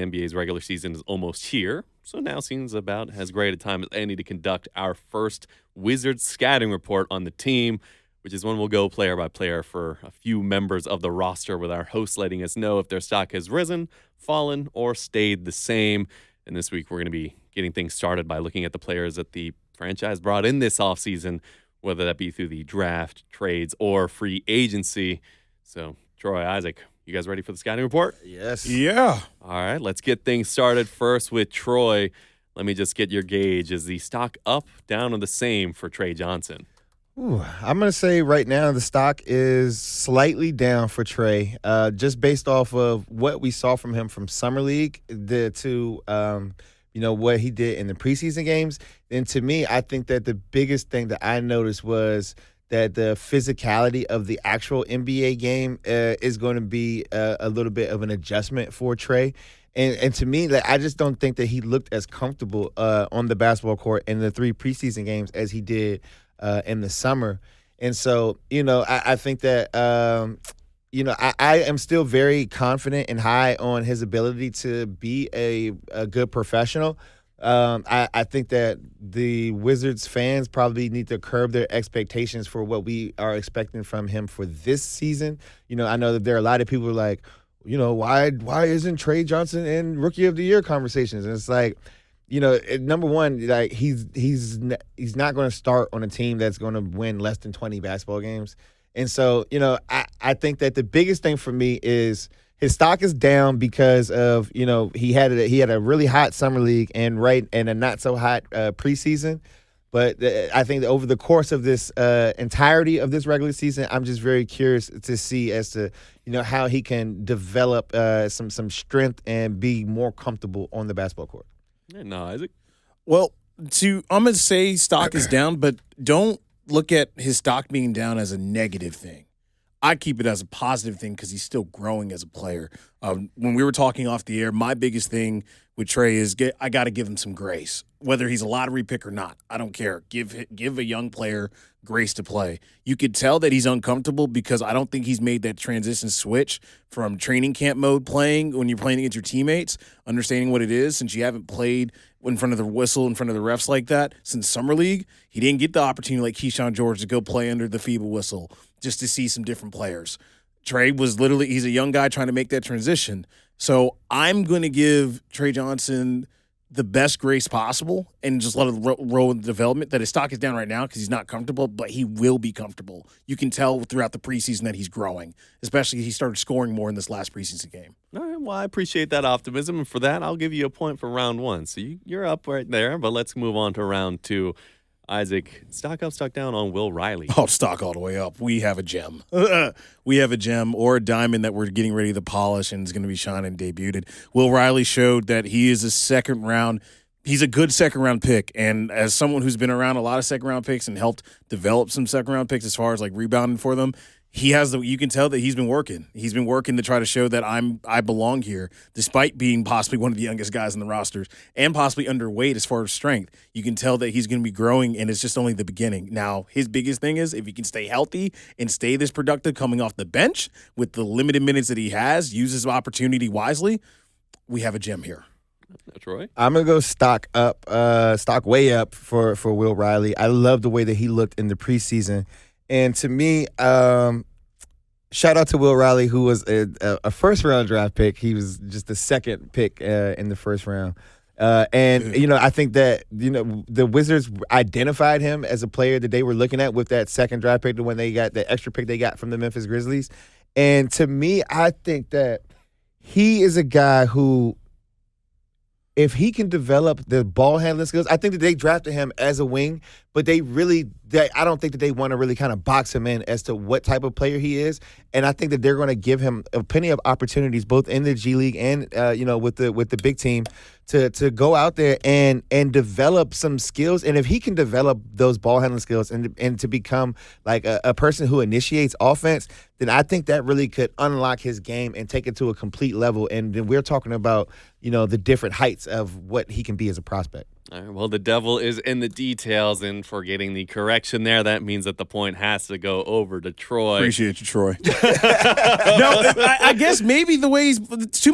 NBA's regular season is almost here, so now seems about as great a time as any to conduct our first Wizards scouting report on the team, which is when we'll go player by player for a few members of the roster, with our hosts letting us know if their stock has risen, fallen, or stayed the same. And this week we're going to be getting things started by looking at the players that the franchise brought in this offseason, whether that be through the draft, trades, or free agency. So, Troy, Isaac, you guys ready for the scouting report? Yes. Yeah. All right, let's get things started first with Troy. Let me just get your gauge. Is the stock up, down, or the same for Trey Johnson? I'm going to say right now the stock is slightly down for Trey, just based off of what we saw from him from Summer League to what he did in the preseason games. And to me, I think that the biggest thing that I noticed was that the physicality of the actual NBA game is going to be a little bit of an adjustment for Trey. And to me, I just don't think that he looked as comfortable on the basketball court in the 3 preseason games as he did in the summer. And so, I think that, I am still very confident and high on his ability to be a good professional. I think that the Wizards fans probably need to curb their expectations for what we are expecting from him for this season. I know that there are a lot of people who are like, why isn't Trey Johnson in Rookie of the Year conversations? And it's like, number one, like he's not going to start on a team that's going to win less than 20 basketball games. And so, I think that the biggest thing for me is his stock is down because of, he had a really hot summer league and a not so hot preseason. But I think that over the course of this entirety of this regular season, I'm just very curious to see as to, how he can develop some strength and be more comfortable on the basketball court. No, Isaac? Well, I'm going to say stock is down, but don't look at his stock being down as a negative thing. I keep it as a positive thing because he's still growing as a player. When we were talking off the air, my biggest thing with Trey is I got to give him some grace. Whether he's a lottery pick or not, I don't care. Give a young player grace to play. You could tell that he's uncomfortable because I don't think he's made that transition switch from training camp mode playing when you're playing against your teammates, understanding what it is, since you haven't played in front of the whistle, in front of the refs like that since Summer League. He didn't get the opportunity like Keyshawn George to go play under the FIBA whistle just to see some different players. Trey was he's a young guy trying to make that transition. So I'm going to give Trey Johnson the best grace possible and just let it roll in the development. That his stock is down right now because he's not comfortable, but he will be comfortable. You can tell throughout the preseason that he's growing, especially he started scoring more in this last preseason game. All right, well, I appreciate that optimism, and for that, I'll give you a point for round 1. So you're up right there, but let's move on to round 2. Isaac, stock up, stock down on Will Riley. Oh, stock all the way up. We have a gem. We have a gem or a diamond that we're getting ready to polish and is going to be shining debuted. Will Riley showed that he is a second-round. He's a good second-round pick, and as someone who's been around a lot of second-round picks and helped develop some second-round picks as far as like rebounding for them, you can tell that he's been working. He's been working to try to show that I belong here, despite being possibly one of the youngest guys in the rosters and possibly underweight as far as strength. You can tell that he's going to be growing, and it's just only the beginning. Now, his biggest thing is if he can stay healthy and stay this productive coming off the bench with the limited minutes that he has, use his opportunity wisely, we have a gem here. Troy? I'm going to go stock way up for Will Riley. I love the way that he looked in the preseason. And to me, shout out to Will Riley, who was a first-round draft pick. He was just the second pick in the first round. I think that, the Wizards identified him as a player that they were looking at with that second draft pick when they got the extra pick they got from the Memphis Grizzlies. And to me, I think that he is a guy who, if he can develop the ball handling skills, I think that they drafted him as a wing, but I don't think that they want to really kind of box him in as to what type of player he is. And I think that they're going to give him plenty of opportunities, both in the G League and with the big team, to go out there and develop some skills. And if he can develop those ball handling skills and to become like a person who initiates offense, then I think that really could unlock his game and take it to a complete level. And then we're talking about, the different heights of what he can be as a prospect. All right, well, the devil is in the details, and for getting the correction there, that means that the point has to go over to Troy. Appreciate you, Troy. No, I guess maybe the way he's to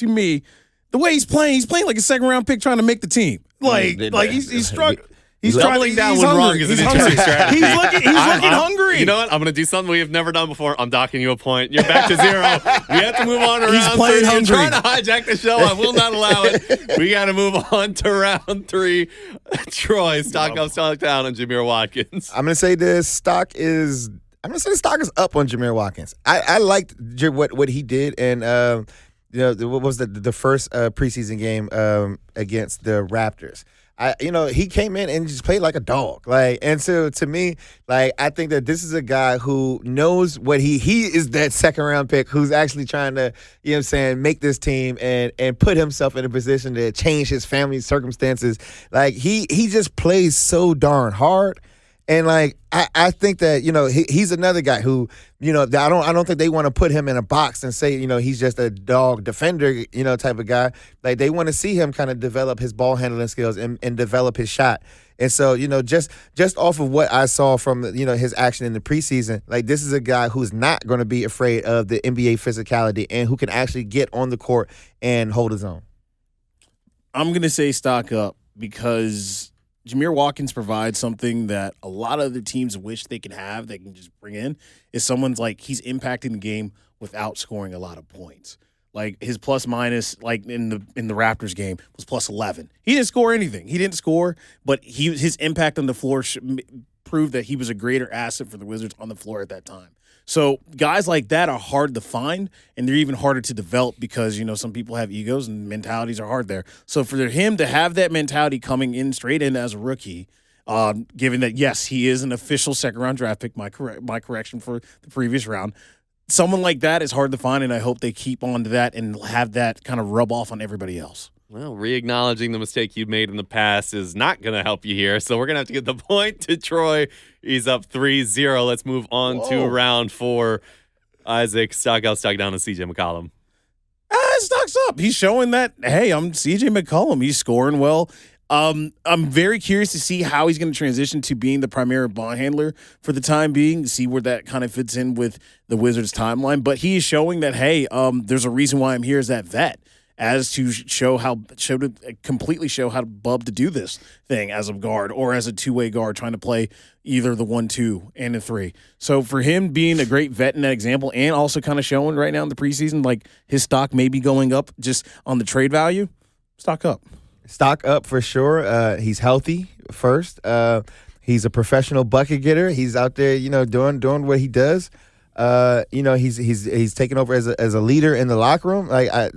me, the way he's playing like a second-round pick trying to make the team. Like he's struggling. He's doubling down when wrong is an interesting strategy. He's looking hungry. You know what? I'm going to do something we have never done before. I'm docking you a point. You're back to 0. We have to move on to He's round playing 3. hungry. You're trying to hijack the show. I will not allow it. We got to move on to round 3. Troy, stock up, stock down on Jameer Watkins. I'm going to say the stock is up on Jameer Watkins. I liked what he did, and what was the first preseason game against the Raptors. He came in and just played like a dog. And so to me, I think that this is a guy who knows what he is that second round pick who's actually trying to, make this team and put himself in a position to change his family's circumstances. He just plays so darn hard. And I think that he's another guy who I don't think they want to put him in a box and say he's just a dog defender type of guy. They want to see him kind of develop his ball handling skills and develop his shot. And so just off of what I saw from his action in the preseason, this is a guy who's not going to be afraid of the NBA physicality and who can actually get on the court and hold his own. I'm going to say stock up because Jameer Watkins provides something that a lot of other teams wish they can have, they can just bring in, is someone's he's impacting the game without scoring a lot of points. His plus minus, in the Raptors game, was plus 11. He didn't score anything. He didn't score, but his impact on the floor proved that he was a greater asset for the Wizards on the floor at that time. So guys like that are hard to find, and they're even harder to develop because, some people have egos and mentalities are hard there. So for him to have that mentality coming in straight in as a rookie, given that, yes, he is an official second-round draft pick, my correction for the previous round, someone like that is hard to find, and I hope they keep on to that and have that kind of rub off on everybody else. Well, re-acknowledging the mistake you made in the past is not going to help you here, so we're going to have to get the point to Troy. He's up 3-0. Let's move on to round 4. Isaac, stock out, stock down on CJ McCollum. Stock's up. He's showing that, hey, I'm CJ McCollum. He's scoring well. I'm very curious to see how he's going to transition to being the primary ball handler for the time being, see where that kind of fits in with the Wizards' timeline. But he is showing that, hey, there's a reason why I'm here as that vet, as to completely show how to Bub to do this thing as a guard or as a two-way guard trying to play either the 1-2 and the 3. So for him being a great vet in that example and also kind of showing right now in the preseason, his stock may be going up just on the trade value, stock up. Stock up for sure. He's healthy first. He's a professional bucket getter. He's out there, doing what he does. He's taking over as a leader in the locker room. I've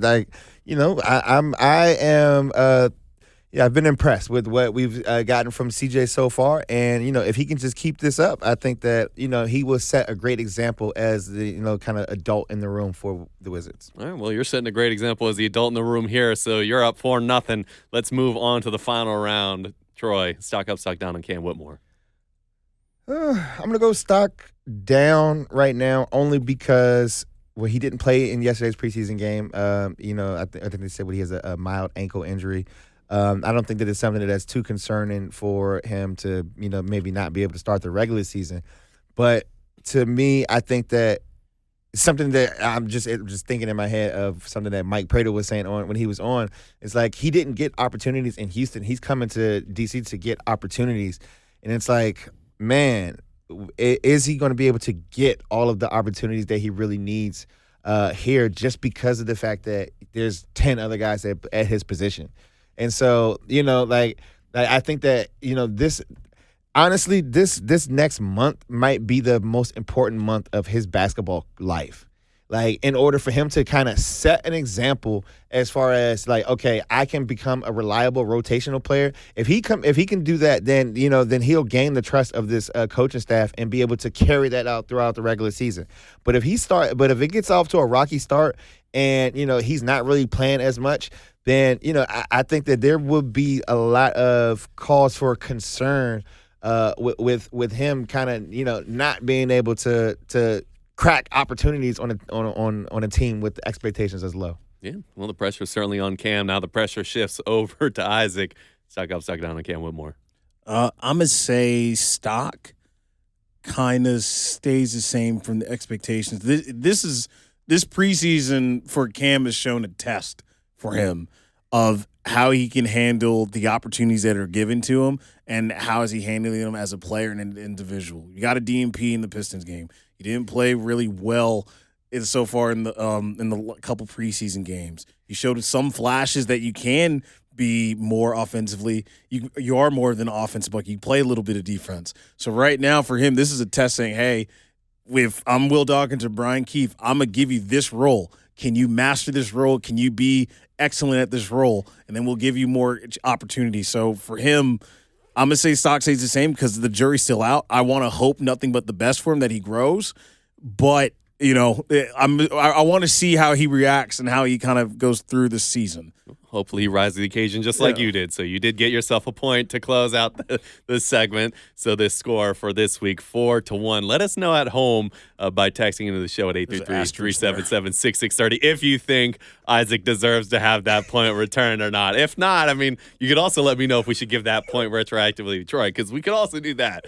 been impressed with what we've gotten from CJ so far, and if he can just keep this up, I think that he will set a great example as the kind of adult in the room for the Wizards. All right, well, you're setting a great example as the adult in the room here, so you're up 4-0. Let's move on to the final round. Troy, stock up, stock down on Cam Whitmore. I'm gonna go stock down right now, only because he didn't play in yesterday's preseason game. I think they said he has a mild ankle injury. I don't think that it's something that's too concerning for him to, maybe not be able to start the regular season. But to me, I think that it's something that I'm just thinking in my head of something that Mike Prater was saying when he was on. It's he didn't get opportunities in Houston. He's coming to DC to get opportunities. And it's man, is he going to be able to get all of the opportunities that he really needs here just because of the fact that there's 10 other guys at his position? And so, I think that, this next month might be the most important month of his basketball life. In order for him to kind of set an example as far as okay, I can become a reliable rotational player. If he can do that, then he'll gain the trust of this coaching staff and be able to carry that out throughout the regular season. But if it gets off to a rocky start and he's not really playing as much, then I think that there would be a lot of cause for concern with him kind of not being able to crack opportunities on a team with expectations as low. Yeah, well, the pressure's certainly on Cam. Now the pressure shifts over to Isaac. Stock up, stock down on Cam Whitmore. I'm going to say stock kind of stays the same from the expectations. This preseason for Cam has shown a test for him of how he can handle the opportunities that are given to him and how is he handling them as a player and an individual. You got a DNP in the Pistons game. He didn't play really well so far in the couple preseason games. You showed some flashes that you can be more offensively. You are more than an offensive buck. You play a little bit of defense. So right now for him, this is a test saying, hey, if I'm Will Dawkins or Brian Keefe, I'm going to give you this role. Can you master this role? Can you be excellent at this role? And then we'll give you more opportunity. So for him, I'm going to say stock stays the same because the jury's still out. I want to hope nothing but the best for him, that he grows. But, I want to see how he reacts and how he kind of goes through this season. Hopefully he rises to the occasion just like you did. So you did get yourself a point to close out this segment. So this score for this week, 4-1. Let us know at home by texting into the show at 833-377-6630 if you think Isaac deserves to have that point returned or not. If not, you could also let me know if we should give that point retroactively to Troy, because we could also do that.